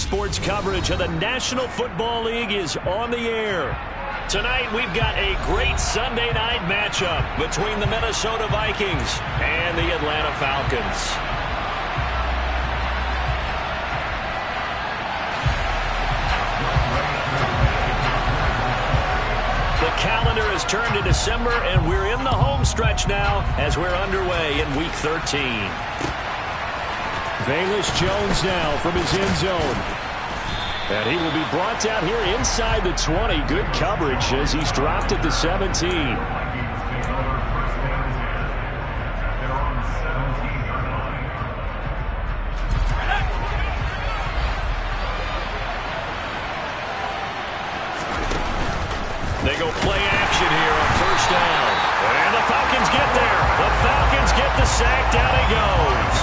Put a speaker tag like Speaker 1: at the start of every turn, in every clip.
Speaker 1: Sports coverage of the National Football League is on the air. Tonight, we've got a great Sunday night matchup between the Minnesota Vikings and the Atlanta Falcons. The calendar has turned to December, and we're in the home stretch now as we're underway in Week 13. Velus Jones now from his end zone. And he will be brought down here inside the 20. Good coverage as he's dropped at the 17. They go play action here on first down. And the Falcons get there. The Falcons get the sack. Down he goes.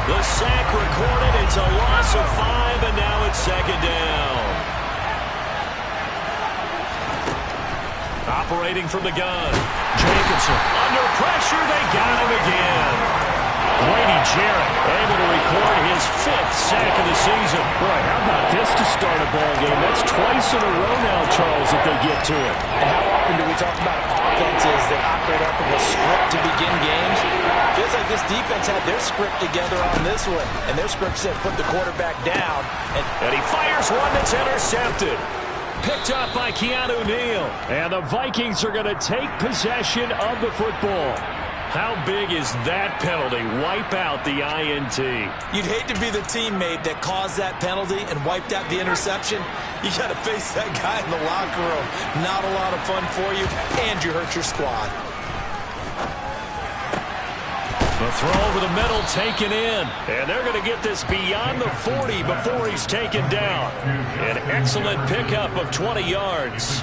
Speaker 1: The sack recorded. It's a loss of 5, and now it's second down. Operating from the gun. Jacobson under pressure. They got him again. Grady Jarrett able to record his 5th sack of the season. Boy, how about this to start a ball game? That's twice in a row now, Charles, that they get to it.
Speaker 2: And how often do we talk about offenses that operate off of a script to begin games? Feels like this defense had their script together on this one, and their script said put the quarterback down.
Speaker 1: And he fires one that's intercepted. Picked up by Keanu Neal. And the Vikings are going to take possession of the football. How big is that penalty? Wipe out the INT.
Speaker 2: You'd hate to be the teammate that caused that penalty and wiped out the interception. You got to face that guy in the locker room. Not a lot of fun for you, and you hurt your squad.
Speaker 1: The throw over the middle taken in. And they're going to get this beyond the 40 before he's taken down. An excellent pickup of 20 yards.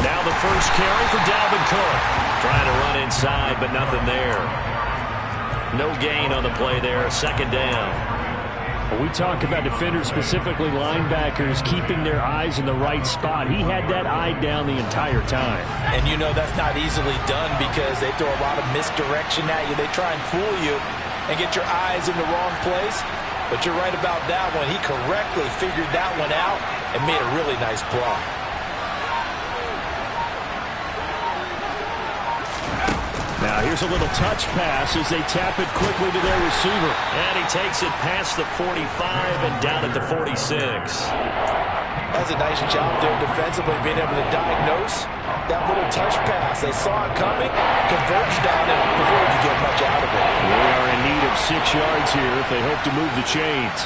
Speaker 1: Now the first carry for Dalvin Cook. Trying to run inside, but nothing there. No gain on the play there. Second down.
Speaker 3: We talk about defenders, specifically linebackers, keeping their eyes in the right spot. He had that eye down the entire time.
Speaker 2: And you know that's not easily done because they throw a lot of misdirection at you. They try and fool you and get your eyes in the wrong place. But you're right about that one. He correctly figured that one out and made a really nice play.
Speaker 1: Now here's a little touch pass as they tap it quickly to their receiver. And he takes it past the 45 and down at the 46.
Speaker 2: That's a nice job there defensively, being able to diagnose that little touch pass. They saw it coming, converged on it before he could get much out of it.
Speaker 1: They are in need of 6 yards here if they hope to move the chains.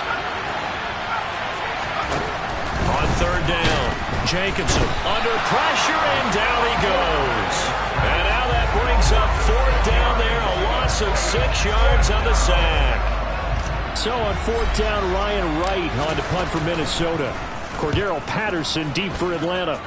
Speaker 1: On third down, Jacobson under pressure, and down he goes. And now that brings up fourth down there, a loss of 6 yards on the sack.
Speaker 3: So on fourth down, Ryan Wright on to punt for Minnesota. Cordero Patterson deep for Atlanta.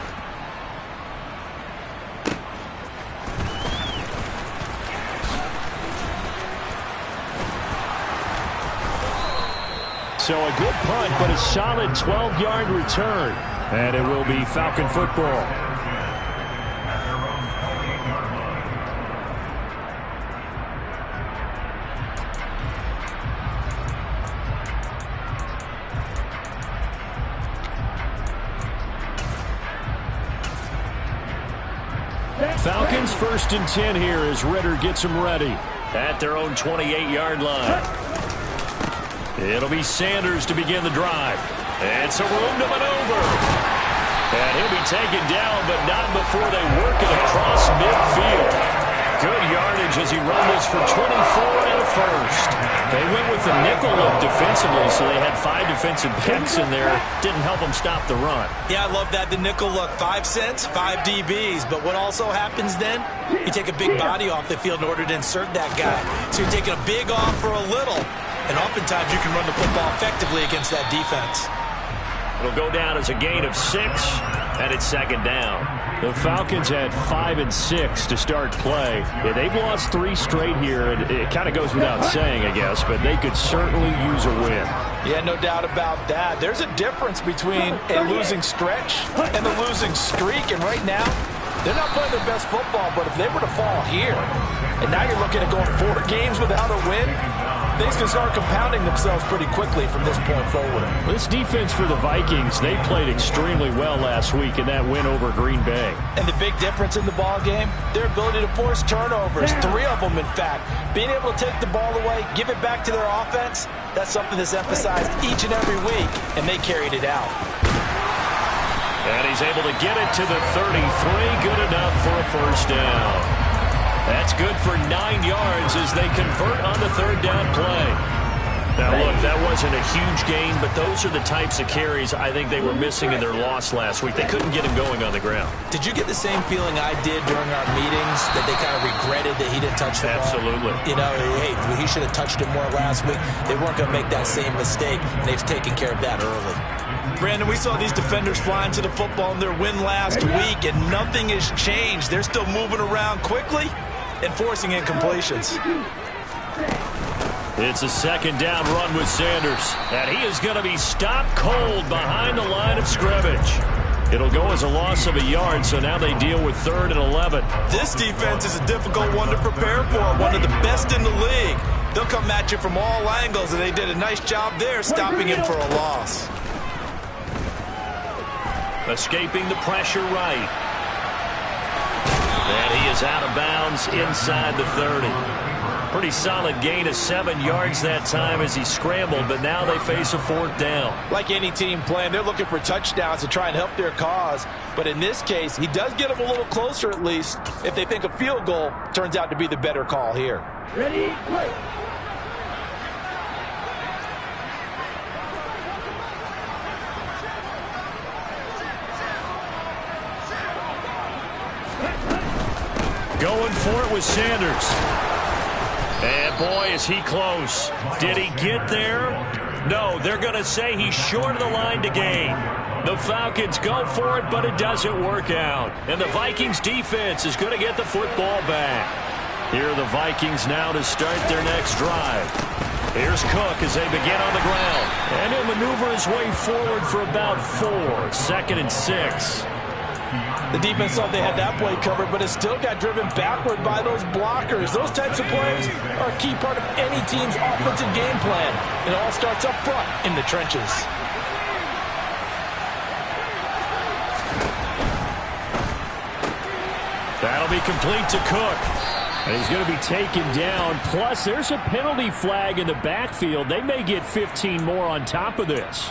Speaker 3: So a good punt, but a solid 12-yard return. And it will be Falcon football. Falcons 1st and 10 here as Ritter gets them ready.
Speaker 1: At their own 28-yard line. It'll be Sanders to begin the drive. It's a room to maneuver. And he'll be taken down, but not before they work it across midfield. Good yardage as he rumbles for 24 and a first. They went with the nickel look defensively, so they had 5 defensive backs in there. Didn't help them stop the run.
Speaker 2: Yeah, I love that, the nickel look. 5 cents, 5 DBs. But what also happens then? You take a big body off the field in order to insert that guy. So you're taking a big off for a little. And oftentimes you can run the football effectively against that defense.
Speaker 1: It'll go down as a gain of 6, and it's second down.
Speaker 3: The Falcons had 5 and 6 to start play. Yeah, they've lost 3 straight here, and it kind of goes without saying, I guess, but they could certainly use a win.
Speaker 2: Yeah, no doubt about that. There's a difference between a losing stretch and a losing streak. And right now, they're not playing their best football. But if they were to fall here, and now you're looking at going 4 games without a win, things can start compounding themselves pretty quickly from this point forward.
Speaker 3: This defense for the Vikings, they played extremely well last week in that win over Green Bay.
Speaker 2: And the big difference in the ball game, their ability to force turnovers, 3 of them in fact. Being able to take the ball away, give it back to their offense, that's something that's emphasized each and every week, and they carried it out.
Speaker 1: And he's able to get it to the 33, good enough for a first down. That's good for 9 yards as they convert on the 3rd down play. Now, look, that wasn't a huge gain, but those are the types of carries I think they were missing in their loss last week. They couldn't get him going on the ground.
Speaker 2: Did you get the same feeling I did during our meetings, that they kind of regretted that he didn't touch the ball?
Speaker 1: Absolutely.
Speaker 2: You know, hey, he should have touched it more last week. They weren't going to make that same mistake, and they've taken care of that early. Brandon, we saw these defenders flying to the football in their win last week, and nothing has changed. They're still moving around quickly and forcing incompletions.
Speaker 1: It's a 2nd down run with Sanders, and he is going to be stopped cold behind the line of scrimmage. It'll go as a loss of a yard, so now they deal with 3rd and 11.
Speaker 2: This defense is a difficult one to prepare for, one of the best in the league. They'll come at you from all angles, and they did a nice job there stopping him for a loss.
Speaker 1: Escaping the pressure right. And he is out of bounds inside the 30. Pretty solid gain of 7 yards that time as he scrambled, but now they face a 4th down.
Speaker 2: Like any team playing, they're looking for touchdowns to try and help their cause. But in this case, he does get them a little closer at least if they think a field goal turns out to be the better call here.
Speaker 4: Ready, play.
Speaker 1: Going for it with Sanders. And boy, is he close. Did he get there? No, they're going to say he's short of the line to gain. The Falcons go for it, but it doesn't work out. And the Vikings defense is going to get the football back. Here are the Vikings now to start their next drive. Here's Cook as they begin on the ground. And he'll maneuver his way forward for about 4. 2nd and 6.
Speaker 2: The defense thought they had that play covered, but it still got driven backward by those blockers. Those types of plays are a key part of any team's offensive game plan. It all starts up front in the trenches.
Speaker 3: That'll be complete to Cook. And he's going to be taken down. Plus, there's a penalty flag in the backfield. They may get 15 more on top of this.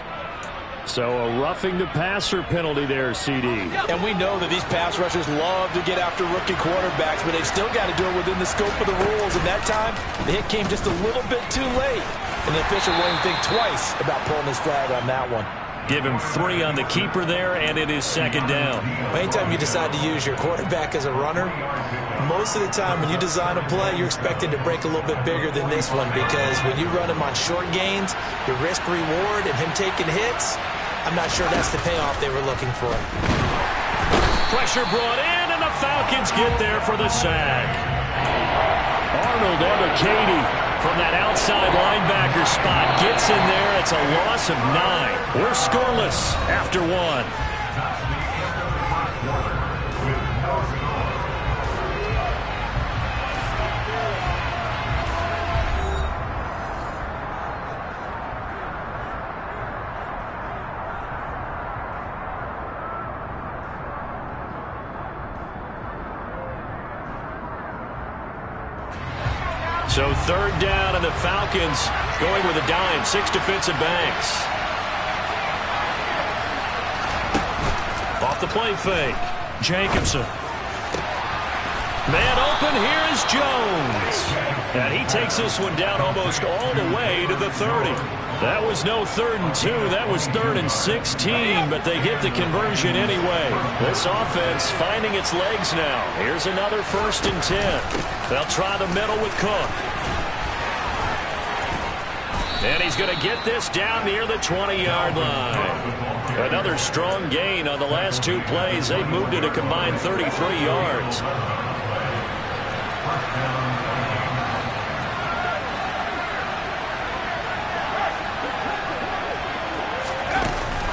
Speaker 3: So a roughing the passer penalty there, CD.
Speaker 2: And we know that these pass rushers love to get after rookie quarterbacks, but they've still got to do it within the scope of the rules. And that time, the hit came just a little bit too late. And the official won't think twice about pulling his flag on that one.
Speaker 1: Give him 3 on the keeper there, and it is 2nd down.
Speaker 2: Anytime you decide to use your quarterback as a runner, most of the time when you design a play, you're expected to break a little bit bigger than this one, because when you run him on short gains, your risk-reward and him taking hits, I'm not sure that's the payoff they were looking for.
Speaker 1: Pressure brought in, and the Falcons get there for the sack. Arnold Ebiketie from that outside linebacker spot gets in there. It's a loss of 9. We're scoreless after 1. So 3rd down, and the Falcons going with a dime. 6 defensive backs. Off the play fake. Jacobson. Man open, here is Jones. And he takes this one down almost all the way to the 30. That was no 3rd and 2. That was 3rd and 16, but they get the conversion anyway. This offense finding its legs now. Here's another 1st and 10. They'll try the middle with Cook. And he's going to get this down near the 20-yard line. Another strong gain on the last 2 plays. They've moved it a combined 33 yards.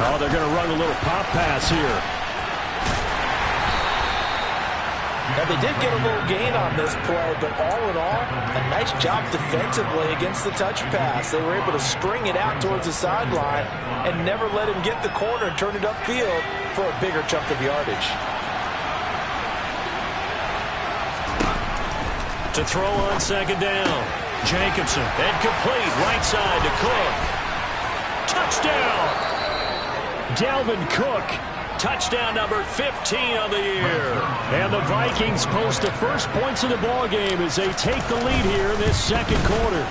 Speaker 3: Oh, they're going to run a little pop pass here.
Speaker 2: Now, they did get a little gain on this play, but all in all, a nice job defensively against the touch pass. They were able to string it out towards the sideline and never let him get the corner and turn it upfield for a bigger chunk of yardage.
Speaker 1: To throw on second down. Jacobson, and complete right side to Cook. Touchdown! Dalvin Cook. Touchdown number 15 of the year. And the Vikings post the first points of the ballgame as they take the lead here in this second quarter.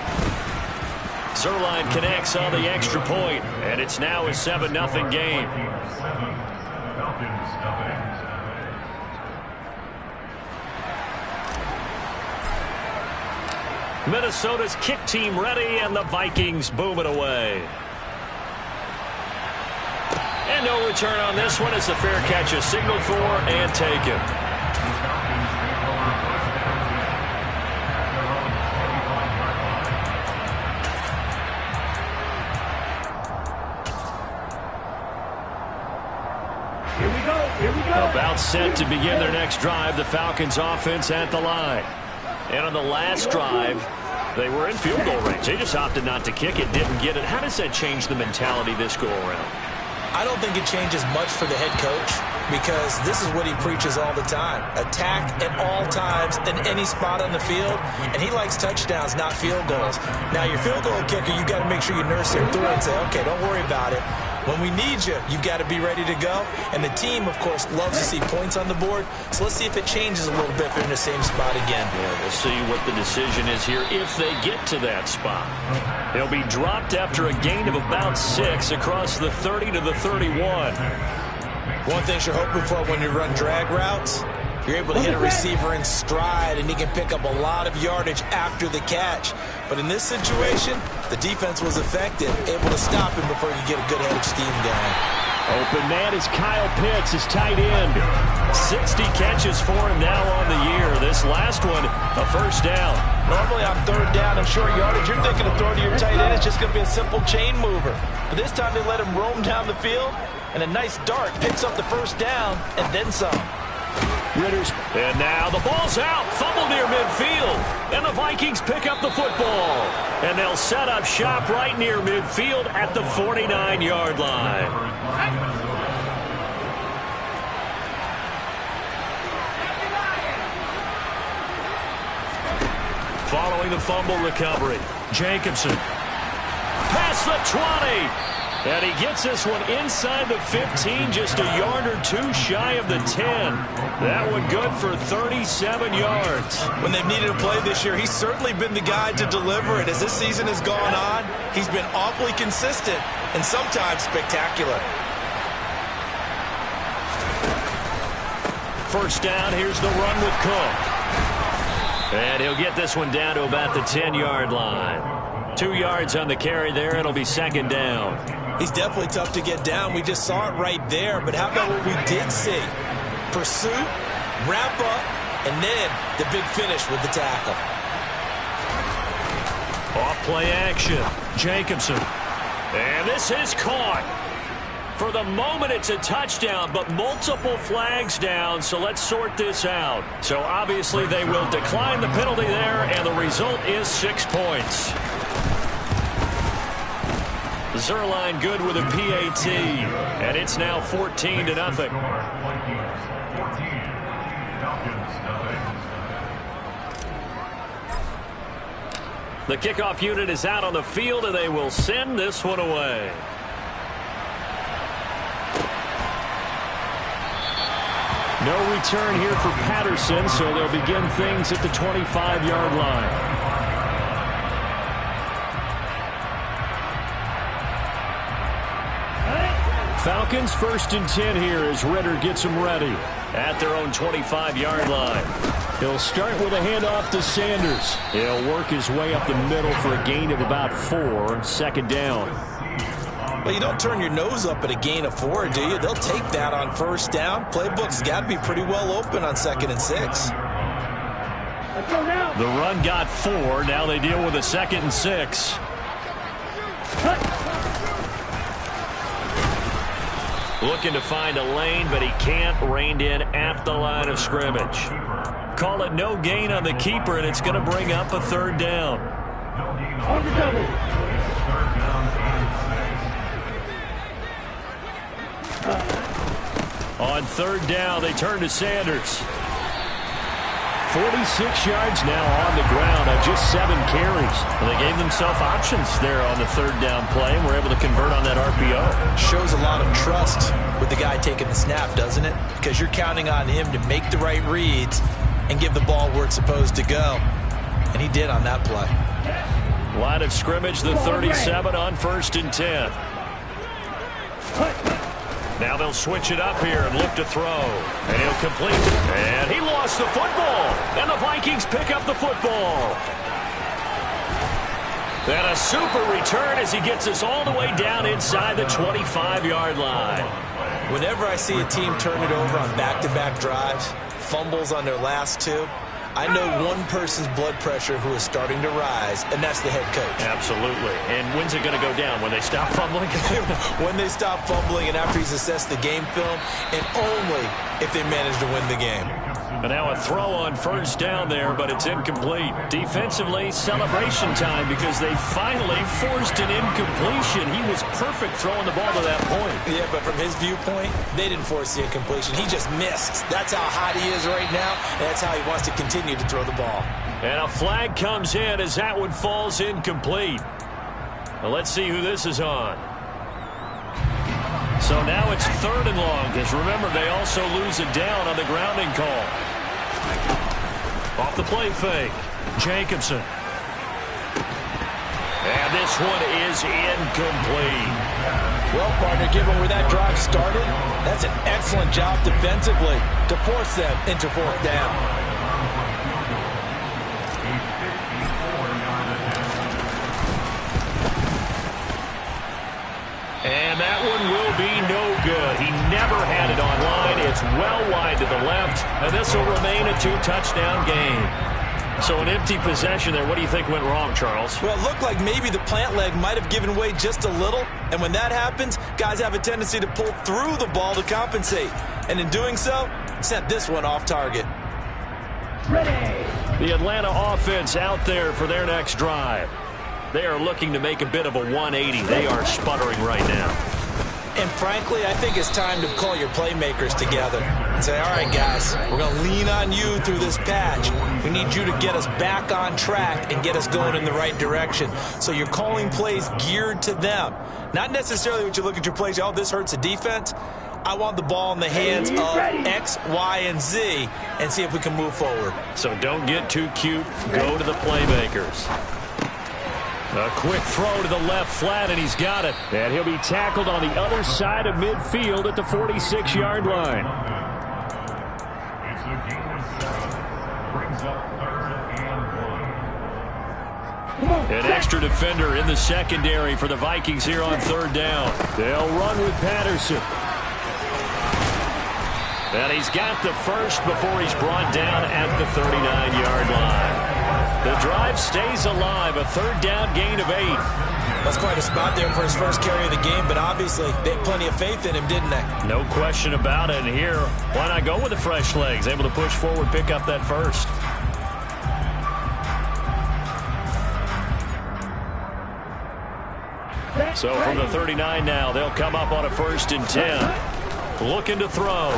Speaker 1: Zuerlein connects on the extra point, and it's now a 7-0 game. Minnesota's kick team ready, and the Vikings boom it away. And no return on this one as the fair catch is signaled for and taken.
Speaker 4: Here we go.
Speaker 1: About set to begin their next drive, the Falcons offense at the line. And on the last drive, they were in field goal range. They just opted not to kick it, didn't get it. How does that change the mentality this go around?
Speaker 2: I don't think it changes much for the head coach because this is what he preaches all the time. Attack at all times in any spot on the field, and he likes touchdowns, not field goals. Now, your field goal kicker, you got to make sure you nurse him through and say, okay, don't worry about it. When we need you, you've got to be ready to go. And the team, of course, loves to see points on the board. So let's see if it changes a little bit if they're in the same spot again.
Speaker 1: Yeah, we'll see what the decision is here if they get to that spot. He'll be dropped after a gain of about 6 across the 30 to the 31.
Speaker 2: One thing you're hoping for when you run drag routes, you're able to hit a receiver in stride, and he can pick up a lot of yardage after the catch. But in this situation, the defense was effective, able to stop him before he could get a good head of steam going.
Speaker 1: Open man is Kyle Pitts, his tight end. 60 catches for him now on the year. This last one, a first down.
Speaker 2: Normally on third down and short yardage, you're thinking of throwing to your tight end. It's just going to be a simple chain mover. But this time they let him roam down the field, and a nice dart picks up the first down and then some.
Speaker 1: Ritter's, and now the ball's out, fumble near midfield, and the Vikings pick up the football, and they'll set up shop right near midfield at the 49-yard line. Following the fumble recovery, Jacobson, past the 20. And he gets this one inside the 15, just a yard or two shy of the 10. That one good for 37 yards.
Speaker 2: When they've needed a play this year, he's certainly been the guy to deliver it. As this season has gone on, he's been awfully consistent and sometimes spectacular.
Speaker 1: First down, here's the run with Cook. And he'll get this one down to about the 10-yard line. 2 yards on the carry there, it'll be second down.
Speaker 2: He's definitely tough to get down. We just saw it right there. But how about what we did see? Pursuit, wrap up, and then the big finish with the tackle.
Speaker 1: Off play action. Jacobson. And this is caught. For the moment, it's a touchdown, but multiple flags down, so let's sort this out. So obviously they will decline the penalty there, and the result is 6 points. Zuerlein good with a PAT, and it's now 14-0. The kickoff unit is out on the field, and they will send this one away. No return here for Patterson, so they'll begin things at the 25-yard line. Falcons 1st and 10 here as Ridder gets them ready at their own 25-yard line. He'll start with a handoff to Sanders. He'll work his way up the middle for a gain of about 4, second down.
Speaker 2: Well, you don't turn your nose up at a gain of 4, do you? They'll take that on first down. Playbook's got to be pretty well open on 2nd and 6.
Speaker 1: The run got 4. Now they deal with a 2nd and 6. Looking to find a lane, but he can't. Reined in at the line of scrimmage. Call it no gain on the keeper, and it's going to bring up a 3rd down.
Speaker 4: On the double.
Speaker 3: On 3rd down, they turn to Sanders. 46 yards now on the ground on just 7 carries.
Speaker 1: And they gave themselves options there on the 3rd down play, and were able to convert on that RPO.
Speaker 2: Shows a lot of trust with the guy taking the snap, doesn't it? Because you're counting on him to make the right reads and give the ball where it's supposed to go. And he did on that play.
Speaker 1: Line of scrimmage, the 37 on 1st and 10. Now they'll switch it up here and look to throw. And he'll complete it. And he lost the football. And the Vikings pick up the football. And a super return as he gets us all the way down inside the 25-yard line.
Speaker 2: Whenever I see a team turn it over on back-to-back drives, fumbles on their last 2, I know one person's blood pressure who is starting to rise, and that's the head coach.
Speaker 1: Absolutely. And when's it going to go down? When they stop fumbling?
Speaker 2: When they stop fumbling and after he's assessed the game film, and only if they manage to win the game.
Speaker 1: And now a throw on 1st down there, but it's incomplete. Defensively, celebration time because they finally forced an incompletion. He was perfect throwing the ball to that point.
Speaker 2: Yeah, but from his viewpoint, they didn't force the incompletion. He just missed. That's how hot he is right now, and that's how he wants to continue to throw the ball.
Speaker 1: And a flag comes in as that one falls incomplete. Well, let's see who this is on. So now it's 3rd and long, because remember, they also lose a down on the grounding call. Off the play fake, Jacobson. And this one is incomplete.
Speaker 2: Well, partner, given where that drive started, that's an excellent job defensively to force them into 4th down.
Speaker 1: And that one will be no good. He never had it online. It's well wide to the left, and this will remain a 2-touchdown game. So an empty possession there. What do you think went wrong, Charles?
Speaker 2: Well, it looked like maybe the plant leg might have given way just a little, and when that happens, guys have a tendency to pull through the ball to compensate. And in doing so, sent this one off target.
Speaker 4: Ready.
Speaker 1: The Atlanta offense out there for their next drive. They are looking to make a bit of a 180. They are sputtering right now.
Speaker 2: And frankly, I think it's time to call your playmakers together and say, all right, guys, we're going to lean on you through this patch. We need you to get us back on track and get us going in the right direction. So you're calling plays geared to them. Not necessarily what you look at your plays, oh, this hurts the defense. I want the ball in the hands of X, Y, and Z and see if we can move forward.
Speaker 1: So don't get too cute. Go to the playmakers. A quick throw to the left flat, and he's got it.
Speaker 3: And he'll be tackled on the other side of midfield at the 46-yard line.
Speaker 1: An extra defender in the secondary for the Vikings here on 3rd down.
Speaker 3: They'll run with Patterson.
Speaker 1: And he's got the first before he's brought down at the 39-yard line. The drive stays alive, a 3rd down gain of 8.
Speaker 2: That's quite a spot there for his first carry of the game, but obviously they had plenty of faith in him, didn't they?
Speaker 1: No question about it. And here, why not go with the fresh legs? Able to push forward, pick up that first. So from the 39 now, they'll come up on a 1st and 10. Looking to throw.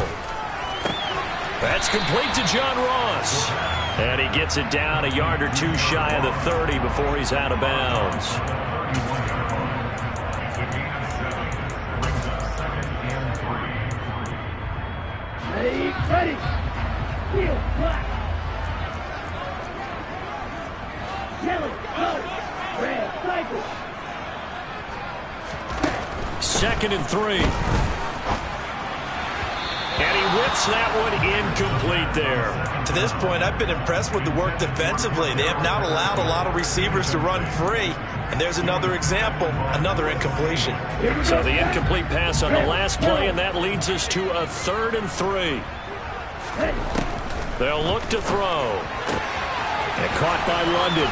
Speaker 1: That's complete to John Ross. And he gets it down a yard or 2 shy of the 30 before he's out of bounds.
Speaker 4: Ready. Field, black. Yellow, go. Red, cycle.
Speaker 1: 2nd and 3. And he whips that one incomplete there.
Speaker 2: To this point, I've been impressed with the work defensively. They have not allowed a lot of receivers to run free. And there's another example, another incompletion.
Speaker 1: So the incomplete pass on the last play, and that leads us to a 3rd and 3. They'll look to throw. And caught by London.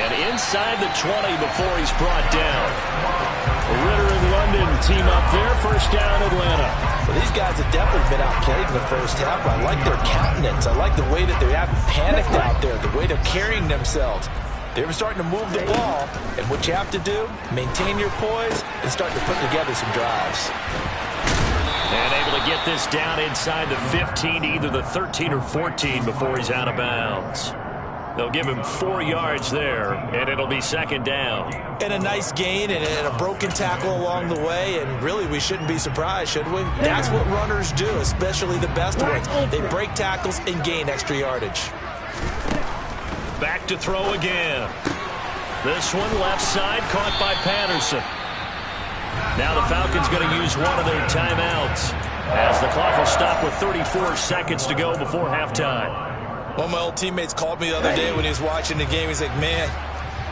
Speaker 1: And inside the 20 before he's brought down.
Speaker 3: Ritter and London team up there. First down, Atlanta.
Speaker 2: Well, these guys have definitely been outplayed in the first half. I like their countenance. I like the way that they haven't panicked out there, the way they're carrying themselves. They're starting to move the ball, and what you have to do, maintain your poise and start to put together some drives.
Speaker 1: And able to get this down inside the 15, either the 13 or 14 before he's out of bounds. They'll give him 4 yards there, and it'll be second down.
Speaker 2: And a nice gain and a broken tackle along the way, and really we shouldn't be surprised, should we? That's what runners do, especially the best ones. They break tackles and gain extra yardage.
Speaker 1: Back to throw again. This one left side, caught by Patterson. Now the Falcons going to use one of their timeouts as the clock will stop with 34 seconds to go before halftime.
Speaker 2: One of my old teammates called me the other day when he was watching the game. He's like, man,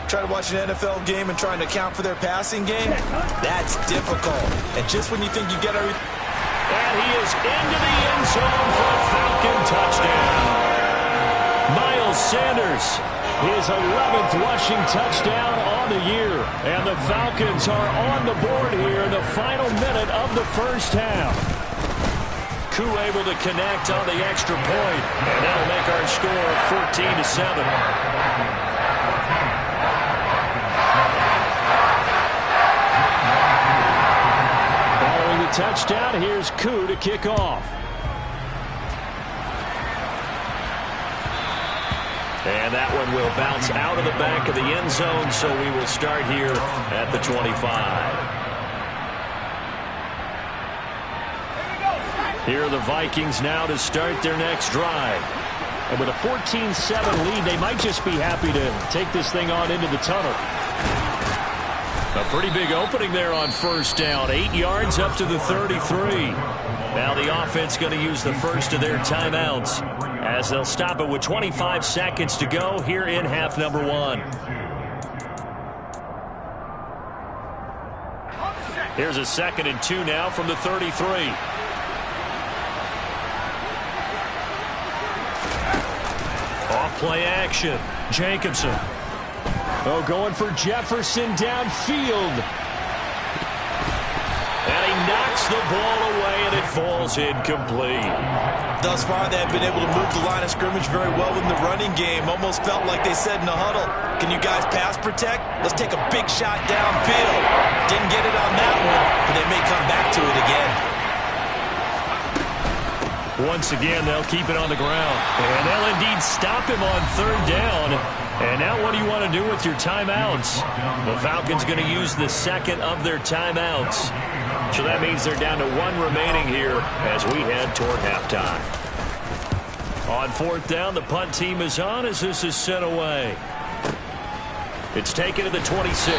Speaker 2: trying to watch an NFL game and trying to account for their passing game? That's difficult. And just when you think you get everything...
Speaker 1: And he is into the end zone for a Falcon touchdown. Miles Sanders, his 11th rushing touchdown on the year. And the Falcons are on the board here in the final minute of the first half. Koo able to connect on the extra point, and that'll make our score 14-7. Following the touchdown, here's Koo to kick off. And that one will bounce out of the back of the end zone, so we will start here at the 25. Here are the Vikings now to start their next drive. And with a 14-7 lead, they might just be happy to take this thing on into the tunnel. A pretty big opening there on first down. 8 yards up to the 33. Now the offense going to use the first of their timeouts as they'll stop it with 25 seconds to go here in half number 1. Here's a 2nd and 2 now from the 33. Off-play action. Jacobson. Oh, going for Jefferson downfield. And he knocks the ball away, and it falls incomplete.
Speaker 2: Thus far, they have been able to move the line of scrimmage very well in the running game. Almost felt like they said in the huddle, can you guys pass protect? Let's take a big shot downfield. Didn't get it on that one, but they may come back to it again.
Speaker 1: Once again, they'll keep it on the ground. And they'll indeed stop him on 3rd down. And now what do you want to do with your timeouts? The Falcons going to use the 2nd of their timeouts. So that means they're down to 1 remaining here as we head toward halftime. On 4th down, the punt team is on as this is sent away. It's taken to the 26.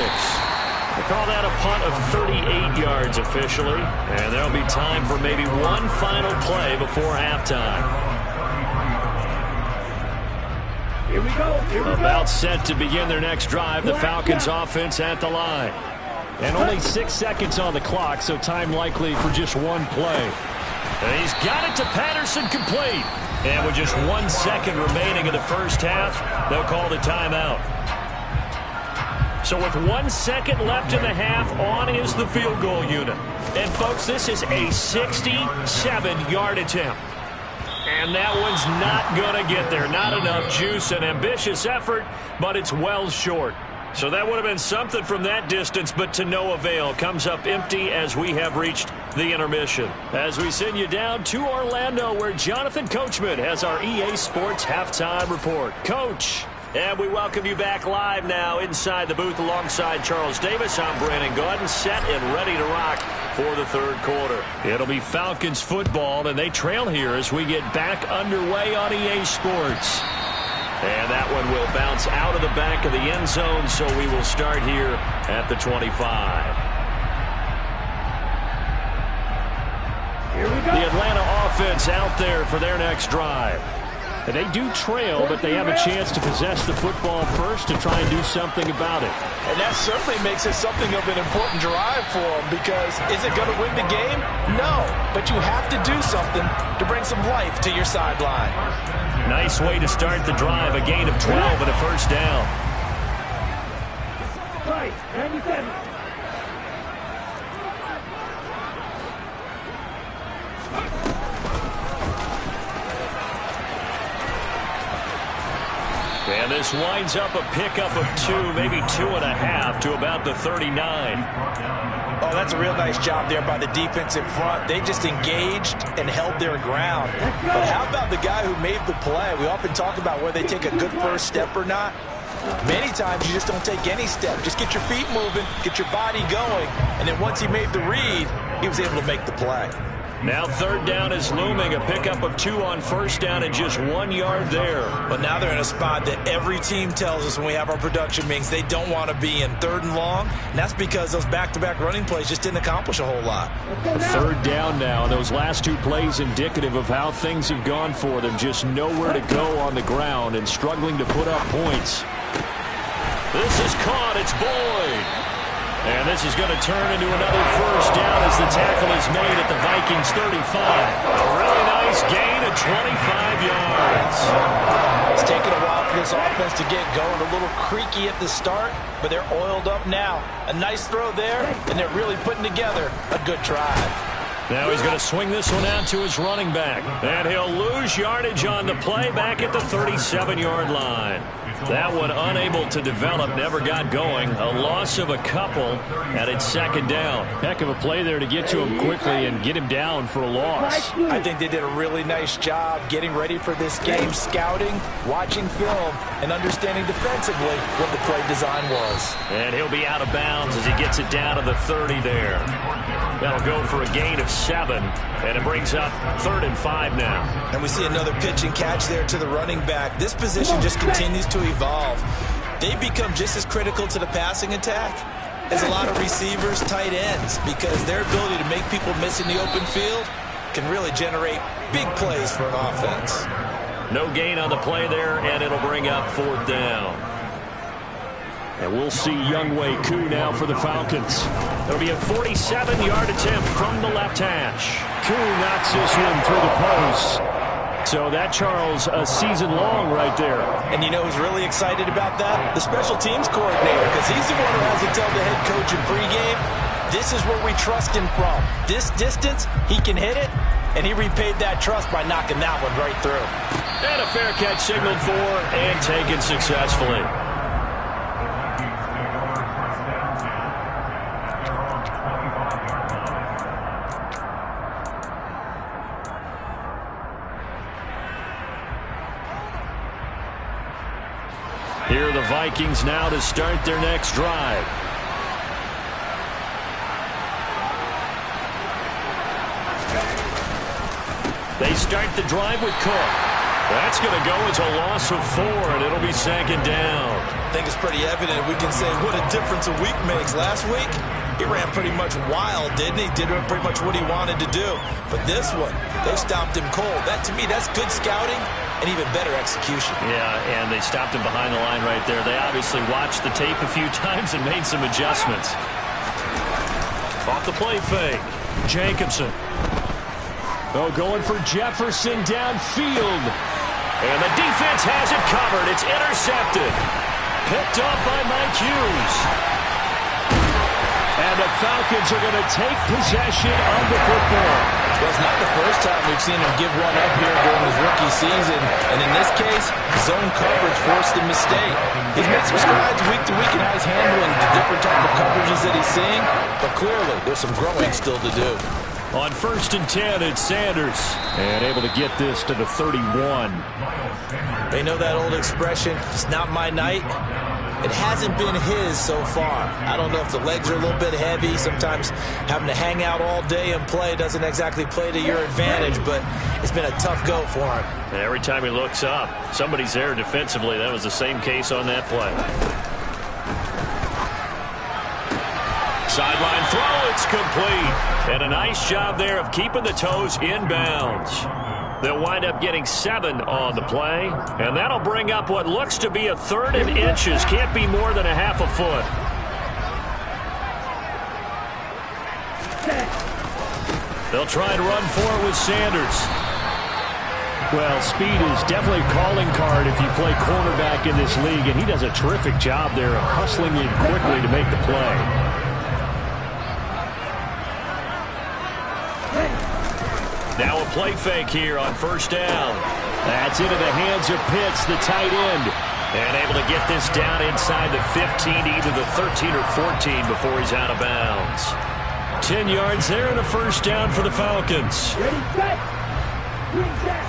Speaker 1: They call that a punt of 38 yards officially, and there'll be time for maybe one final play before halftime.
Speaker 4: Here we go.
Speaker 1: About set to begin their next drive, the Falcons offense at the line.
Speaker 3: And only 6 seconds on the clock, so time likely for just one play.
Speaker 1: And he's got it to Patterson, complete. And with just 1 second remaining in the first half, they'll call the timeout. So with 1 second left in the half, on is the field goal unit. And folks, this is a 67-yard attempt. And that one's not going to get there. Not enough juice, an ambitious effort, but it's well short. So that would have been something from that distance, but to no avail. Comes up empty as we have reached the intermission. As we send you down to Orlando, where Jonathan Coachman has our EA Sports Halftime Report. Coach. And we welcome you back live now inside the booth alongside Charles Davis. I'm Brandon Gaudin, set and ready to rock for the 3rd quarter. It'll be Falcons football, and they trail here as we get back underway on EA Sports. And that one will bounce out of the back of the end zone, so we will start here at the 25.
Speaker 4: Here we go.
Speaker 1: The Atlanta offense out there for their next drive.
Speaker 3: And they do trail, but they have a chance to possess the football first to try and do something about it.
Speaker 2: And that certainly makes it something of an important drive for them, because is it going to win the game? No, but you have to do something to bring some life to your sideline.
Speaker 1: Nice way to start the drive, a gain of 12 and a first down.
Speaker 4: Right, 97.
Speaker 1: And this winds up a pickup of 2, maybe 2.5 to about the 39.
Speaker 2: Oh, that's a real nice job there by the defense in front. They just engaged and held their ground. But how about the guy who made the play? We often talk about whether they take a good first step or not. Many times you just don't take any step. Just get your feet moving, get your body going, and then once he made the read, he was able to make the play.
Speaker 1: Now third down is looming, a pickup of 2 on first down and just 1 yard there.
Speaker 2: But now they're in a spot that every team tells us when we have our production meetings they don't want to be in, 3rd and long. And that's because those back-to-back running plays just didn't accomplish a whole lot.
Speaker 3: Third down now. Those last 2 plays indicative of how things have gone for them. Just nowhere to go on the ground and struggling to put up points.
Speaker 1: This is caught. It's Boyd. And this is going to turn into another first down as the tackle is made at the Vikings 35. A really nice gain of 25 yards.
Speaker 2: It's taken a while for this offense to get going. A little creaky at the start, but they're oiled up now. A nice throw there, and they're really putting together a good drive.
Speaker 1: Now he's going to swing this one out to his running back. And he'll lose yardage on the play back at the 37-yard line. That one unable to develop, never got going. A loss of a couple, and it's 2nd down.
Speaker 3: Heck of a play there to get to him quickly and get him down for a loss.
Speaker 2: I think they did a really nice job getting ready for this game, scouting, watching film, and understanding defensively what the play design was.
Speaker 1: And he'll be out of bounds as he gets it down to the 30 there. That'll go for a gain of 7, and it brings up 3rd and 5 now.
Speaker 2: And we see another pitch and catch there to the running back. This position just continues to evolve. They become just as critical to the passing attack as a lot of receivers, tight ends, because their ability to make people miss in the open field can really generate big plays for an offense.
Speaker 1: No gain on the play there, and it'll bring up 4th down.
Speaker 3: And we'll see Younghoe Koo now for the Falcons.
Speaker 1: There'll be a 47-yard attempt from the left hash.
Speaker 3: Koo knocks this one through the post. So that, Charles, a season long right there.
Speaker 2: And you know who's really excited about that? The special teams coordinator, because he's the one who has to tell the head coach in pregame, this is where we trust him from. This distance, he can hit it, and he repaid that trust by knocking that one right through.
Speaker 1: And a fair catch signaled for and taken successfully. Here are the Vikings now to start their next drive. They start the drive with Cook. That's going to go as a loss of 4, and it'll be 2nd down.
Speaker 2: I think it's pretty evident. We can say what a difference a week makes. Last week, he ran pretty much wild, didn't he? Did pretty much what he wanted to do. But this one, they stopped him cold. That, to me, that's good scouting and even better execution.
Speaker 1: Yeah, and they stopped him behind the line right there. They obviously watched the tape a few times and made some adjustments. Off the play fake, Jacobson.
Speaker 3: Oh, going for Jefferson downfield.
Speaker 1: And the defense has it covered. It's intercepted. Picked up by Mike Hughes.
Speaker 3: And the Falcons are going to take possession of the football.
Speaker 2: Well, it's not the first time we've seen him give one up here during his rookie season. And in this case, zone coverage forced him to stay. He's made some strides week to week in how he's handling the different type of coverages that he's seeing. But clearly, there's some growing still to do.
Speaker 1: On 1st and 10, it's Sanders.
Speaker 3: And able to get this to the 31.
Speaker 2: They know that old expression, it's not my night. It hasn't been his so far. I don't know if the legs are a little bit heavy. Sometimes having to hang out all day and play doesn't exactly play to your advantage, but it's been a tough go for him.
Speaker 1: And every time he looks up, somebody's there defensively. That was the same case on that play. Sideline throw, it's complete. And a nice job there of keeping the toes inbounds. They'll wind up getting 7 on the play. And that'll bring up what looks to be a 3rd and inches. Can't be more than a half a foot. They'll try and run for it with Sanders.
Speaker 3: Well, speed is definitely a calling card if you play cornerback in this league. And he does a terrific job there of hustling in quickly to make the play.
Speaker 1: Now a play fake here on 1st down.
Speaker 3: That's into the hands of Pitts, the tight end.
Speaker 1: And able to get this down inside the 15, either the 13 or 14 before he's out of bounds. 10 yards there and a first down for the Falcons.
Speaker 4: Ready, set. Green set.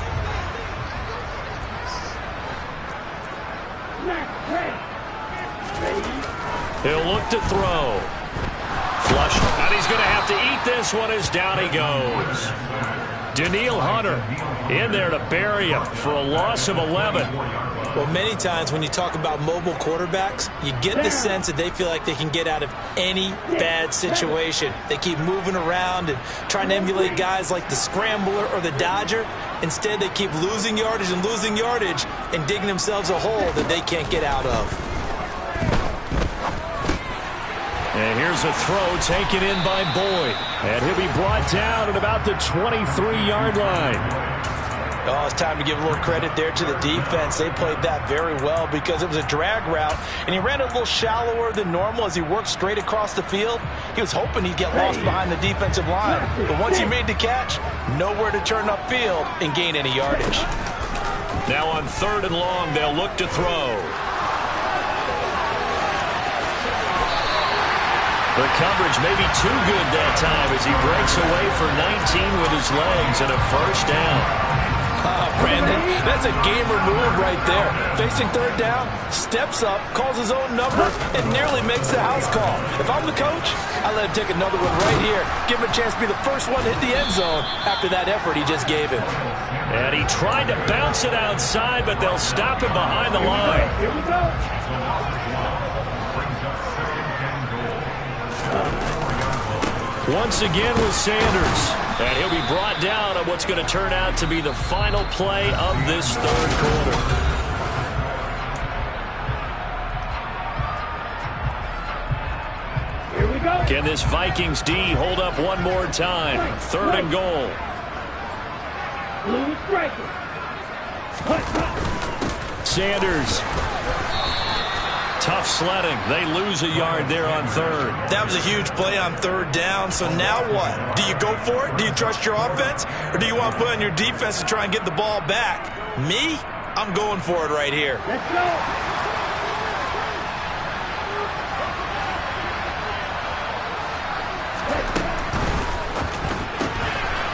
Speaker 1: He'll look to throw. Flush. And he's going to have to eat this one as down he goes. Danielle Hunter in there to bury him for a loss of 11.
Speaker 2: Well, many times when you talk about mobile quarterbacks, you get the sense that they feel like they can get out of any bad situation. They keep moving around and trying to emulate guys like the Scrambler or the Dodger. Instead, they keep losing yardage and digging themselves a hole that they can't get out of.
Speaker 1: And here's a throw taken in by Boyd. And he'll be brought down at about the 23-yard line.
Speaker 2: Oh, it's time to give a little credit there to the defense. They played that very well because it was a drag route, and he ran a little shallower than normal as he worked straight across the field. He was hoping he'd get lost behind the defensive line. But once he made the catch, nowhere to turn upfield and gain any yardage.
Speaker 1: Now on 3rd and long, they'll look to throw. The coverage may be too good that time as he breaks away for 19 with his legs and a first down.
Speaker 2: Brandon, that's a gamer move right there. Facing 3rd down, steps up, calls his own number, and nearly makes the house call. If I'm the coach, I let him take another one right here. Give him a chance to be the first one to hit the end zone after that effort he just gave him.
Speaker 1: And he tried to bounce it outside, but they'll stop him behind the line.
Speaker 4: Here we go.
Speaker 1: Once again with Sanders. And he'll be brought down on what's going to turn out to be the final play of this 3rd quarter.
Speaker 4: Here we go.
Speaker 1: Can this Vikings D hold up one more time? 3rd and goal.
Speaker 4: Blue striker.
Speaker 1: Sanders. Tough sledding. They lose a yard there on 3rd.
Speaker 2: That was a huge play on 3rd down. So now what? Do you go for it? Do you trust your offense? Or do you want to put on your defense to try and get the ball back? Me? I'm going for it right here.
Speaker 4: Let's go.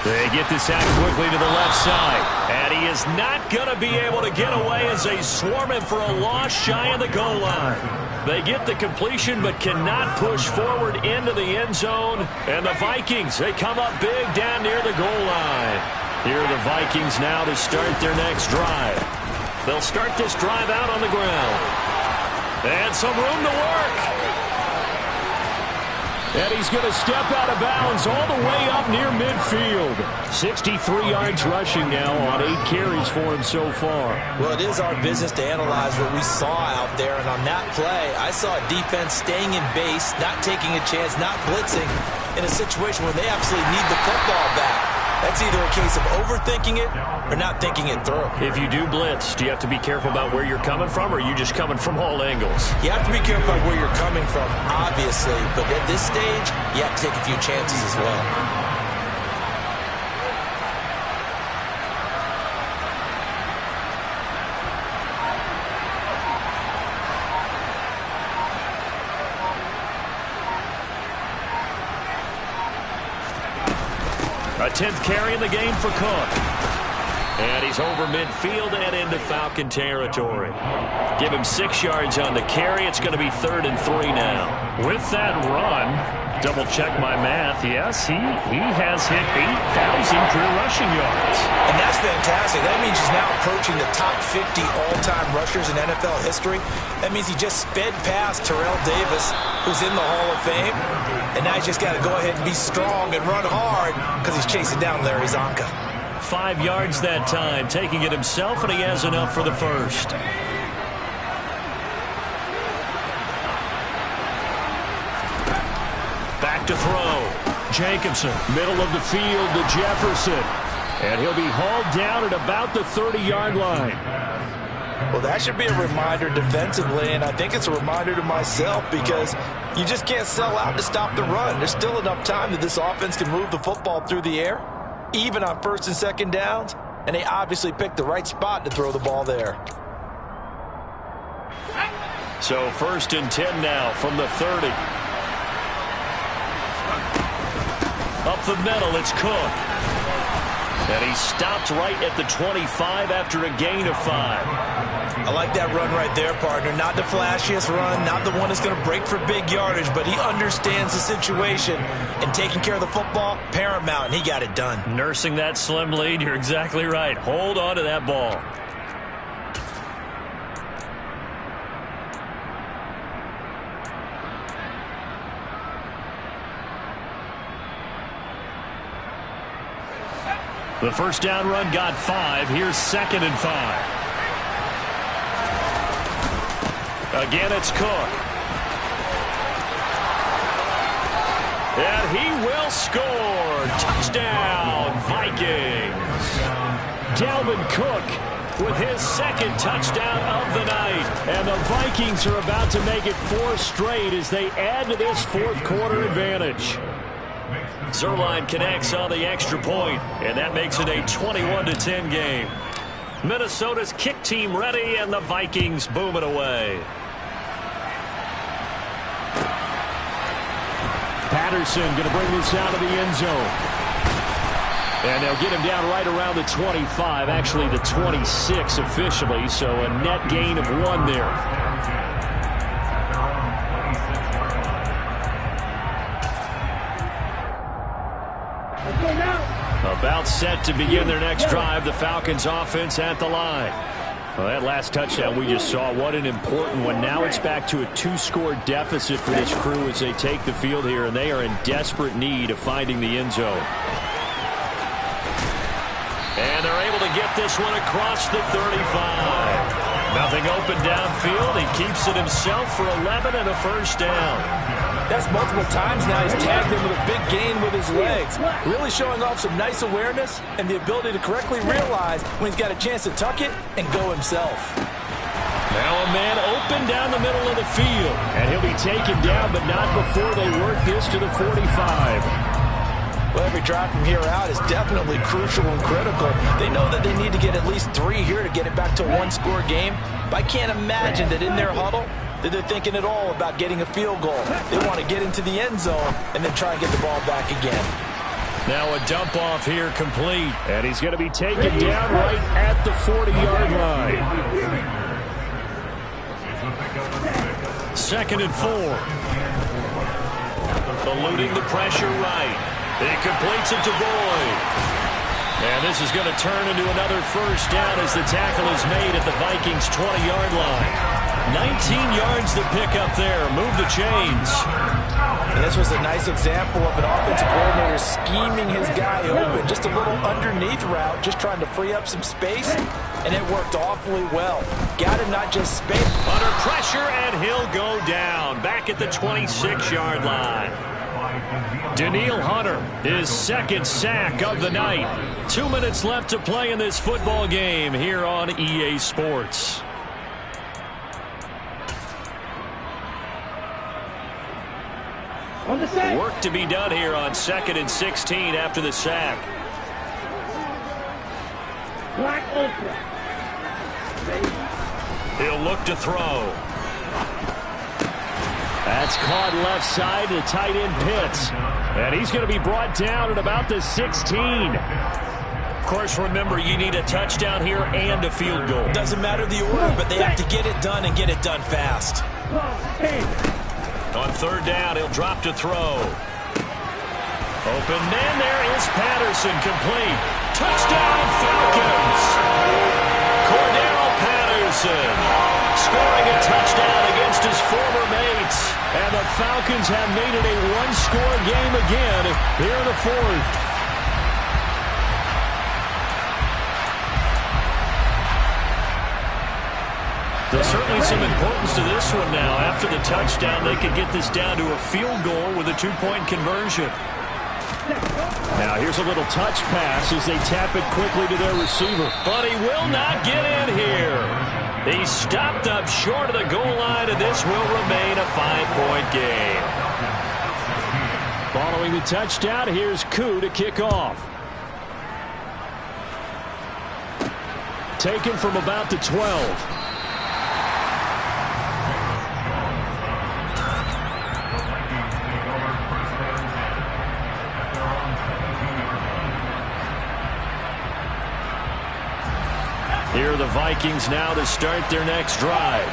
Speaker 1: They get this out quickly to the left side. And he is not going to be able to get away as they swarm him for a loss shy of the goal line. They get the completion but cannot push forward into the end zone. And the Vikings, they come up big down near the goal line. Here are the Vikings now to start their next drive. They'll start this drive out on the ground. And some room to work. And he's going to step out of bounds all the way up near midfield. 63 yards rushing now on 8 carries for him so far.
Speaker 2: Well, it is our business to analyze what we saw out there. And on that play, I saw a defense staying in base, not taking a chance, not blitzing in a situation where they absolutely need the football back. That's either a case of overthinking it or not thinking it through.
Speaker 1: If you do blitz, do you have to be careful about where you're coming from, or are you just coming from all angles?
Speaker 2: You have to be careful about where you're coming from, obviously. But at this stage, you have to take a few chances as well.
Speaker 1: A 10th carry in the game for Cook. And he's over midfield and into Falcon territory. Give him 6 yards on the carry. It's going to be 3rd and 3 now. With that run, double check my math. Yes, he has hit 8,000 career rushing yards.
Speaker 2: And that's fantastic. That means he's now approaching the top 50 all-time rushers in NFL history. That means he just sped past Terrell Davis, who's in the Hall of Fame. And now he's just got to go ahead and be strong and run hard because he's chasing down Larry Zonka.
Speaker 1: 5 yards that time, taking it himself, and he has enough for the first. Back to throw. Jacobson, middle of the field to Jefferson. And he'll be hauled down at about the 30-yard line.
Speaker 2: Well, that should be a reminder defensively, and I think it's a reminder to myself because you just can't sell out to stop the run. There's still enough time that this offense can move the football through the air, even on 1st and 2nd downs, and they obviously picked the right spot to throw the ball there.
Speaker 1: So 1st and 10 now from the 30. Up the middle, it's Cook. And he stopped right at the 25 after a gain of 5.
Speaker 2: I like that run right there, partner. Not the flashiest run, not the one that's going to break for big yardage, but he understands the situation, and taking care of the football, paramount, and he got it done.
Speaker 1: Nursing that slim lead, you're exactly right. Hold on to that ball. The first down run got 5. Here's 2nd and 5. Again, it's Cook. And he will score. Touchdown, Vikings. Dalvin Cook with his 2nd touchdown of the night. And the Vikings are about to make it 4 straight as they add to this 4th quarter advantage. Zuerlein connects on the extra point, and that makes it a 21-10 game. Minnesota's kick team ready, and the Vikings boom it away.
Speaker 3: Patterson going to bring this out of the end zone. And they'll get him down right around the 25, actually the 26 officially, so a net gain of 1 there. About set to begin their next drive, the Falcons offense at the line. Well, that last touchdown we just saw, what an important one. Now it's back to a 2-score deficit for this crew as they take the field here, and they are in desperate need of finding the end zone.
Speaker 1: And they're able to get this one across the 35. Nothing open downfield. He keeps it himself for 11 and a first down.
Speaker 2: That's multiple times now he's tagged him with a big gain with his legs. Really showing off some nice awareness and the ability to correctly realize when he's got a chance to tuck it and go himself.
Speaker 3: Now a man open down the middle of the field. And he'll be taken down, but not before they work this to the 45.
Speaker 2: Well, every drive from here out is definitely crucial and critical. They know that they need to get at least 3 here to get it back to a 1-score game. But I can't imagine that in their huddle that they're thinking at all about getting a field goal. They want to get into the end zone and then try and get the ball back again.
Speaker 3: Now a dump off here complete. And he's going to be taken down right at the 40-yard line. 2nd and 4. Eluding the pressure right. He completes it to Boyd. And this is going to turn into another first down as the tackle is made at the Vikings' 20-yard line. 19 yards to pick up there. Move the chains.
Speaker 2: And this was a nice example of an offensive coordinator scheming his guy open. Just a little underneath route, just trying to free up some space, and it worked awfully well. Got him not just space.
Speaker 1: Under pressure, and he'll go down. Back at the 26-yard line. Danielle Hunter, his 2nd sack of the night. 2 minutes left to play in this football game here on EA Sports.
Speaker 4: On the sack.
Speaker 1: Work to be done here on 2nd and 16 after the sack.
Speaker 4: Black Ultra.
Speaker 1: He'll look to throw.
Speaker 3: That's caught left side to tight end Pitts. And he's going to be brought down at about the 16.
Speaker 1: Of course, remember, you need a touchdown here and a field goal.
Speaker 2: Doesn't matter the order, but they have to get it done and get it done fast.
Speaker 1: On 3rd down, he'll drop to throw. Open man, there is Patterson, complete. Touchdown, Falcons! Cordell Patterson scoring a touchdown against his former mates. And the Falcons have made it a 1-score game again here in the 4th. There's certainly some importance to this one now. After the touchdown, they could get this down to a field goal with a 2-point conversion. Now here's a little touch pass as they tap it quickly to their receiver. But he will not get in here. He stopped up short of the goal line, and this will remain a 5-point game. Following the touchdown, here's Koo to kick off. Taken from about the 12.
Speaker 3: for the Vikings now to start their next drive.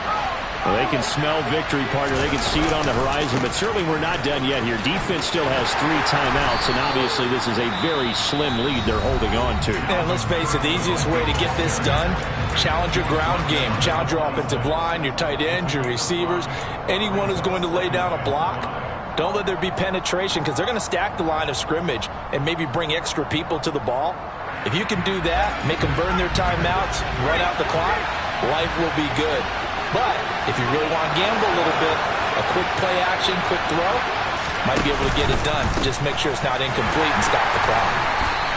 Speaker 3: Well, they can smell victory, partner. They can see it on the horizon, but certainly we're not done yet here. Defense still has 3 timeouts, and obviously this is a very slim lead they're holding on to.
Speaker 2: And let's face it, the easiest way to get this done, challenge your ground game. Challenge your offensive line, your tight ends, your receivers. Anyone who's going to lay down a block, don't let there be penetration because they're going to stack the line of scrimmage and maybe bring extra people to the ball. If you can do that, make them burn their timeouts, run out the clock, life will be good. But if you really want to gamble a little bit, a quick play action, quick throw, might be able to get it done. Just make sure it's not incomplete and stop the clock.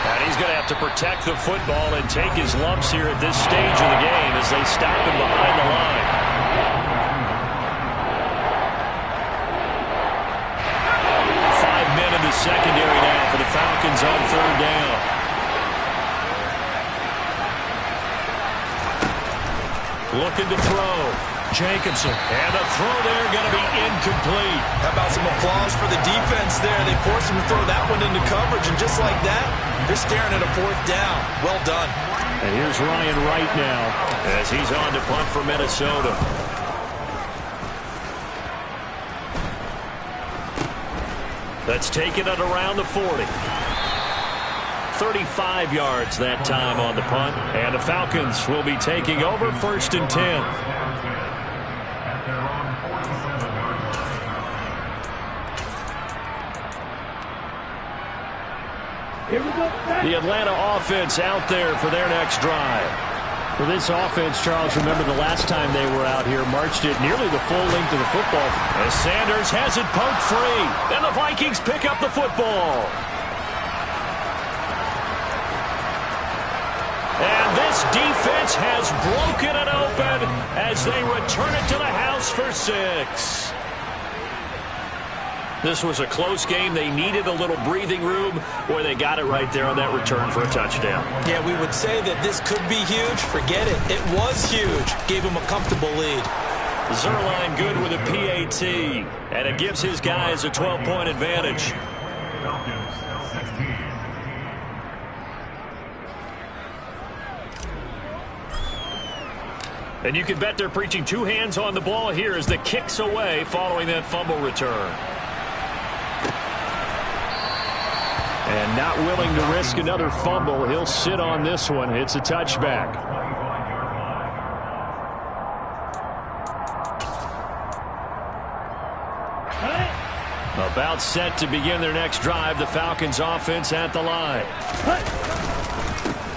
Speaker 1: And he's going to have to protect the football and take his lumps here at this stage of the game as they stop him behind the line. In the secondary now for the Falcons on 3rd down. Looking to throw. Jacobson. And the throw there going to be incomplete.
Speaker 2: How about some applause for the defense there? They forced him to throw that one into coverage, and just like that, they're staring at a 4th down. Well done.
Speaker 3: And here's Ryan Wright now
Speaker 1: as he's on to punt for Minnesota. That's taken it around the 40. 35 yards that time on the punt. And the Falcons will be taking over 1st and 10.
Speaker 4: Here we go.
Speaker 3: The Atlanta offense out there for their next drive. For this offense, Charles, remember the last time they were out here, marched it nearly the full length of the football.
Speaker 1: As Sanders has it poked free. And the Vikings pick up the football. And this defense has broken it open as they return it to the house for 6. This was a close game. They needed a little breathing room. Boy, they got it right there on that return for a touchdown.
Speaker 2: Yeah, we would say that this could be huge. Forget it. It was huge. Gave him a comfortable lead.
Speaker 1: Zuerlein good with a PAT. And it gives his guys a 12-point advantage. And you can bet they're preaching 2 hands on the ball here as the kick's away following that fumble return.
Speaker 3: And not willing to risk another fumble. He'll sit on this one. It's a touchback. About set to begin their next drive. The Falcons offense at the line.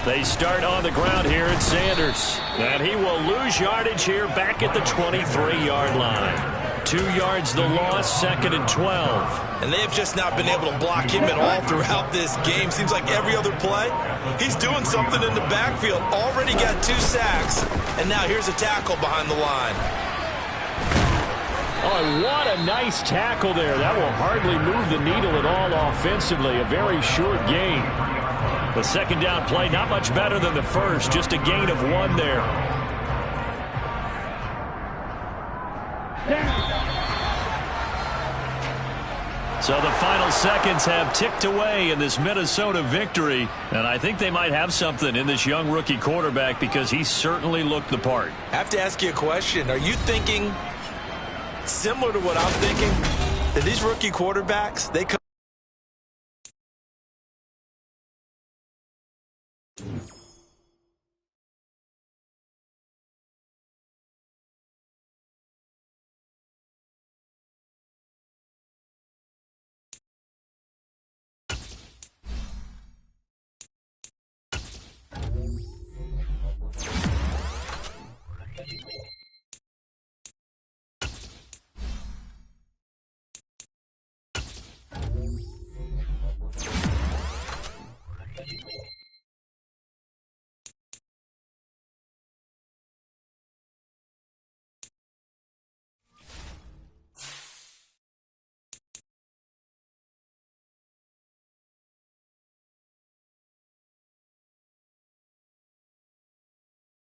Speaker 3: They start on the ground here at Sanders. And he will lose yardage here back at the 23-yard line. 2 yards the loss, 2nd and 12.
Speaker 2: And they have just not been able to block him at all throughout this game. Seems like every other play, he's doing something in the backfield. Already got 2 sacks, and now here's a tackle behind the line.
Speaker 3: Oh, what a nice tackle there. That will hardly move the needle at all offensively. A very short gain. The 2nd down play, not much better than the first. Just a gain of 1 there. So the final seconds have ticked away in this Minnesota victory. And I think they might have something in this young rookie quarterback because he certainly looked the part.
Speaker 2: I have to ask you a question. Are you thinking similar to what I'm thinking? That these rookie quarterbacks, they come